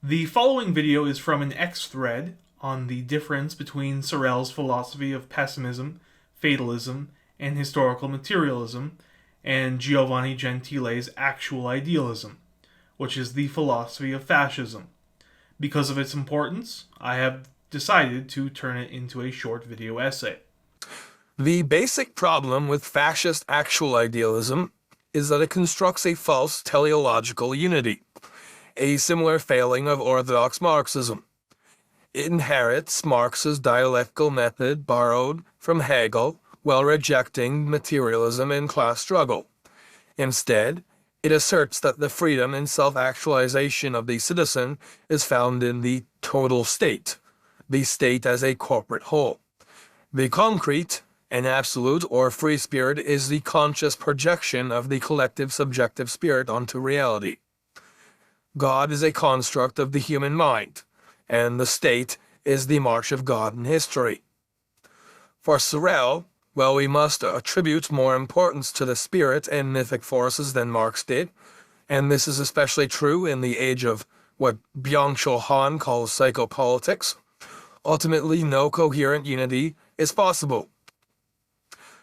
The following video is from an X thread on the difference between Sorel's philosophy of pessimism, fatalism, and historical materialism, and Giovanni Gentile's actual idealism, which is the philosophy of fascism. Because of its importance, I have decided to turn it into a short video essay. The basic problem with fascist actual idealism is that it constructs a false teleological unity, a similar failing of orthodox Marxism. It inherits Marx's dialectical method borrowed from Hegel while rejecting materialism and class struggle. Instead, it asserts that the freedom and self-actualization of the citizen is found in the total state, the state as a corporate whole. The concrete, an absolute or free spirit, is the conscious projection of the collective subjective spirit onto reality. God is a construct of the human mind, and the state is the march of God in history. For Sorel, while we must attribute more importance to the spirit and mythic forces than Marx did, and this is especially true in the age of what Byung-Chul Han calls psychopolitics, ultimately no coherent unity is possible.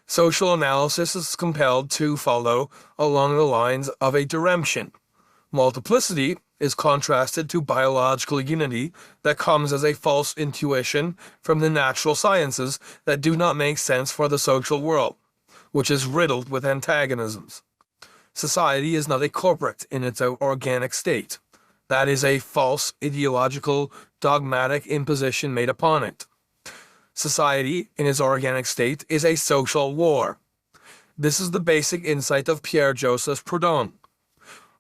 Social analysis is compelled to follow along the lines of a diremption. Multiplicity is contrasted to biological unity that comes as a false intuition from the natural sciences that do not make sense for the social world, which is riddled with antagonisms. Society is not a corporate in its organic state. That is a false ideological, dogmatic imposition made upon it. Society, in its organic state, is a social war. This is the basic insight of Pierre-Joseph Proudhon.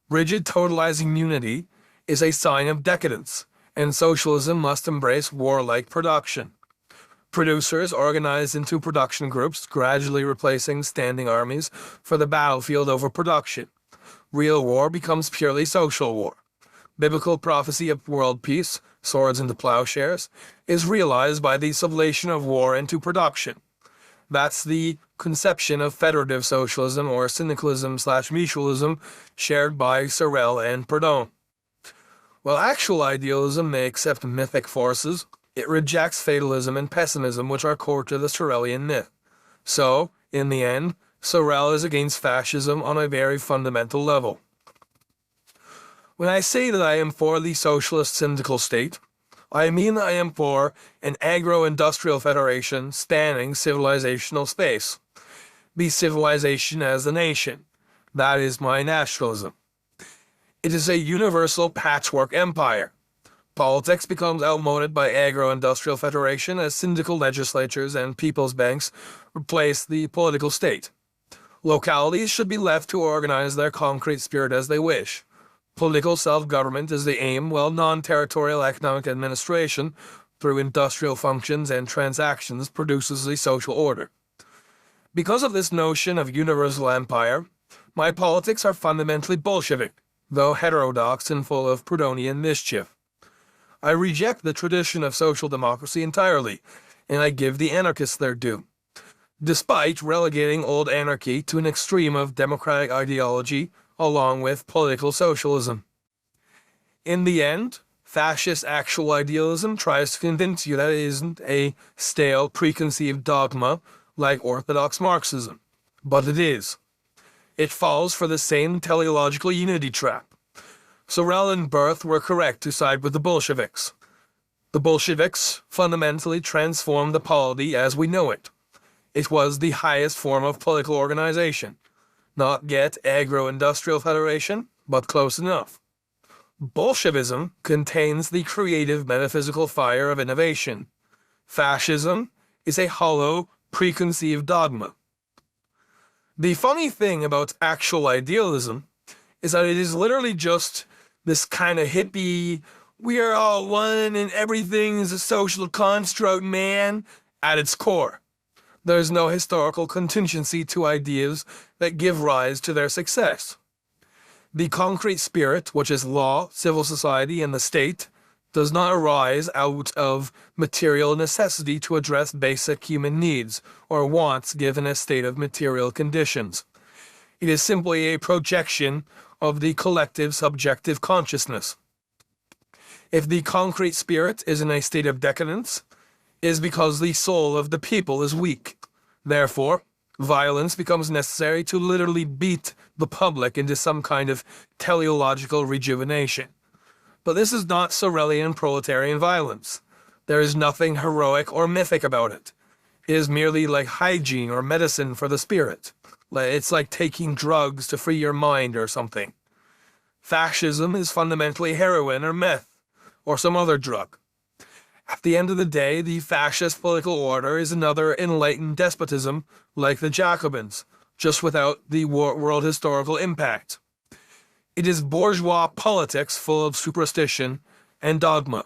Rigid totalizing unity is a sign of decadence, and socialism must embrace warlike production. Producers organize into production groups, gradually replacing standing armies for the battlefield over production. Real war becomes purely social war. Biblical prophecy of world peace, swords into plowshares, is realized by the sublation of war into production. That's the conception of federative socialism or syndicalism/mutualism shared by Sorel and Proudhon. While actual idealism may accept mythic forces, it rejects fatalism and pessimism, which are core to the Sorelian myth. So, in the end, Sorel is against fascism on a very fundamental level. When I say that I am for the socialist syndical state, I mean that I am for an agro-industrial federation spanning civilizational space. The civilization as a nation. That is my nationalism. It is a universal patchwork empire. Politics becomes outmoded by agro-industrial federation as syndical legislatures and people's banks replace the political state. Localities should be left to organize their concrete spirit as they wish. Political self-government is the aim, while non-territorial economic administration, through industrial functions and transactions, produces a social order. Because of this notion of universal empire, my politics are fundamentally Bolshevik, though heterodox and full of Proudhonian mischief. I reject the tradition of social democracy entirely, and I give the anarchists their due, despite relegating old anarchy to an extreme of democratic ideology along with political socialism. In the end, fascist actual idealism tries to convince you that it isn't a stale, preconceived dogma like orthodox Marxism, but it is. It falls for the same teleological unity trap. Sorel and Berth were correct to side with the Bolsheviks. The Bolsheviks fundamentally transformed the polity as we know it. It was the highest form of political organization. Not yet agro-industrial federation, but close enough. Bolshevism contains the creative metaphysical fire of innovation. Fascism is a hollow, preconceived dogma. The funny thing about actual idealism is that it is literally just this kind of hippie, we are all one and everything is a social construct, man, at its core. There's no historical contingency to ideas that give rise to their success. The concrete spirit, which is law, civil society, and the state, does not arise out of material necessity to address basic human needs or wants given a state of material conditions. It is simply a projection of the collective subjective consciousness. If the concrete spirit is in a state of decadence, it is because the soul of the people is weak. Therefore, violence becomes necessary to literally beat the public into some kind of teleological rejuvenation. But this is not Sorelian proletarian violence. There is nothing heroic or mythic about it. It is merely like hygiene or medicine for the spirit. It's like taking drugs to free your mind or something. Fascism is fundamentally heroin or meth, or some other drug. At the end of the day, the fascist political order is another enlightened despotism like the Jacobins, just without the world historical impact. It is bourgeois politics full of superstition and dogma.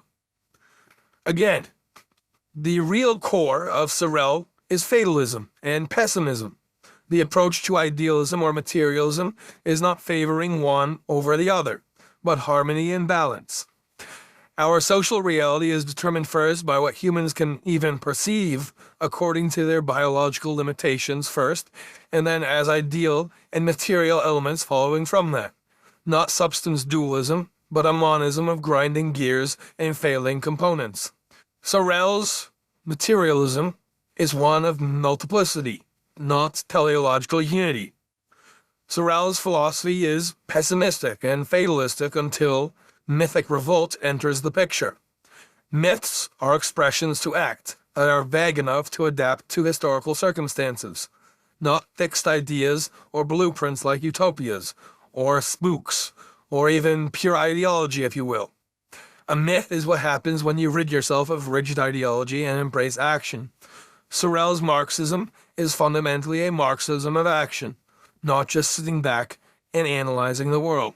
Again, the real core of Sorel is fatalism and pessimism. The approach to idealism or materialism is not favoring one over the other, but harmony and balance. Our social reality is determined first by what humans can even perceive according to their biological limitations first, and then as ideal and material elements following from that. Not substance dualism, but a monism of grinding gears and failing components. Sorel's materialism is one of multiplicity, not teleological unity. Sorel's philosophy is pessimistic and fatalistic until mythic revolt enters the picture. Myths are expressions to act that are vague enough to adapt to historical circumstances, not fixed ideas or blueprints like utopias, or spooks, or even pure ideology, if you will. A myth is what happens when you rid yourself of rigid ideology and embrace action. Sorel's Marxism is fundamentally a Marxism of action, not just sitting back and analyzing the world.